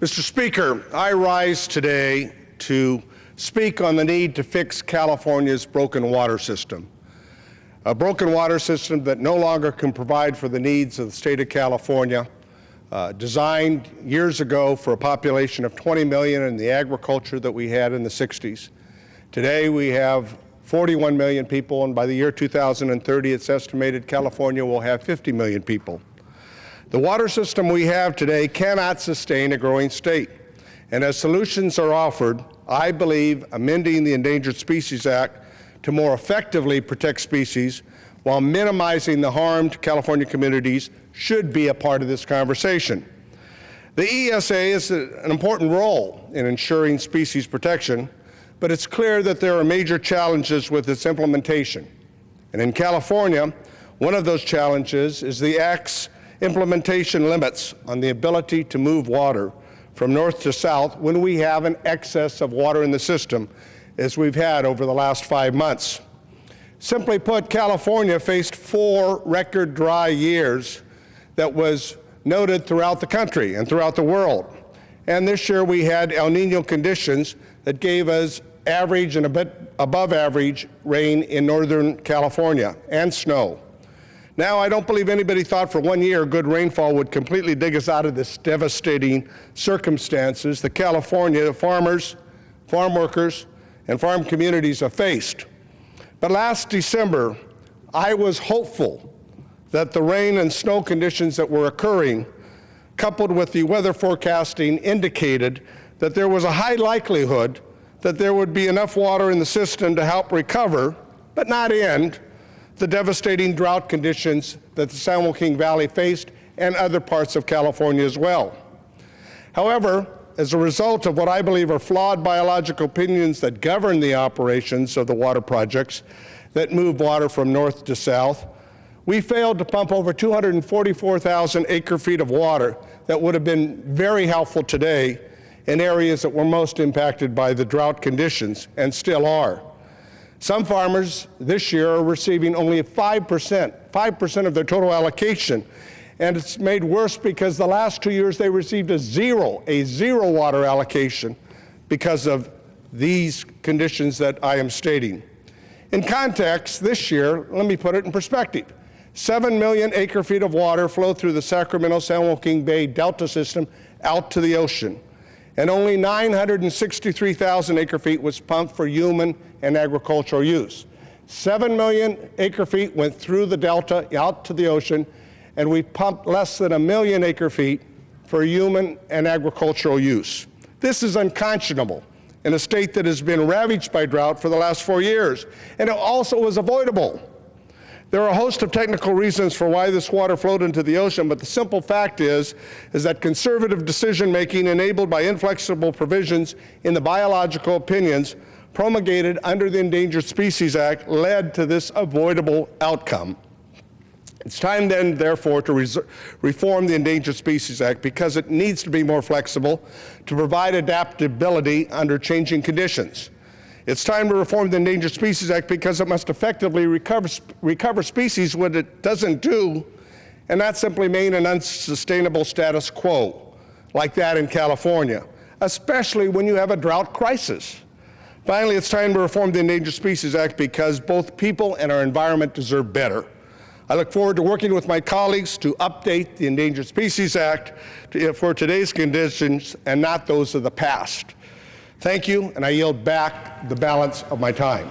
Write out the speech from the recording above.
Mr. Speaker, I rise today to speak on the need to fix California's broken water system. A broken water system that no longer can provide for the needs of the state of California, designed years ago for a population of 20 million in the agriculture that we had in the 60s. Today we have 41 million people, and by the year 2030 it's estimated California will have 50 million people. The water system we have today cannot sustain a growing state, and as solutions are offered, I believe amending the Endangered Species Act to more effectively protect species while minimizing the harm to California communities should be a part of this conversation. The ESA is an important role in ensuring species protection, but it's clear that there are major challenges with its implementation. And in California, one of those challenges is the Act's implementation limits on the ability to move water from north to south when we have an excess of water in the system, as we've had over the last 5 months. Simply put, California faced 4 record dry years that was noted throughout the country and throughout the world. And this year we had El Nino conditions that gave us average and a bit above average rain in Northern California and snow. Now, I don't believe anybody thought for 1 year good rainfall would completely dig us out of this devastating circumstances that California farmers, farm workers, and farm communities have faced. But last December, I was hopeful that the rain and snow conditions that were occurring, coupled with the weather forecasting, indicated that there was a high likelihood that there would be enough water in the system to help recover, but not end, the devastating drought conditions that the San Joaquin Valley faced and other parts of California as well. However, as a result of what I believe are flawed biological opinions that govern the operations of the water projects that move water from north to south, we failed to pump over 244,000 acre-feet of water that would have been very helpful today in areas that were most impacted by the drought conditions and still are. Some farmers this year are receiving only 5% of their total allocation, and it's made worse because the last 2 years they received a zero water allocation because of these conditions that I am stating. In context, this year, let me put it in perspective. 7 million acre-feet of water flow through the Sacramento-San Joaquin Bay Delta system out to the ocean, and only 963,000 acre-feet was pumped for human and agricultural use. 7 million acre-feet went through the delta out to the ocean, and we pumped less than 1 million acre-feet for human and agricultural use. This is unconscionable in a state that has been ravaged by drought for the last 4 years, and it also was avoidable. There are a host of technical reasons for why this water flowed into the ocean, but the simple fact is that conservative decision-making enabled by inflexible provisions in the biological opinions promulgated under the Endangered Species Act led to this avoidable outcome. It's time then, therefore, to reform the Endangered Species Act because it needs to be more flexible to provide adaptability under changing conditions. It's time to reform the Endangered Species Act because it must effectively recover species what it doesn't do, and not simply maintain an unsustainable status quo like that in California, especially when you have a drought crisis. Finally, it's time to reform the Endangered Species Act because both people and our environment deserve better. I look forward to working with my colleagues to update the Endangered Species Act for today's conditions and not those of the past. Thank you, and I yield back the balance of my time.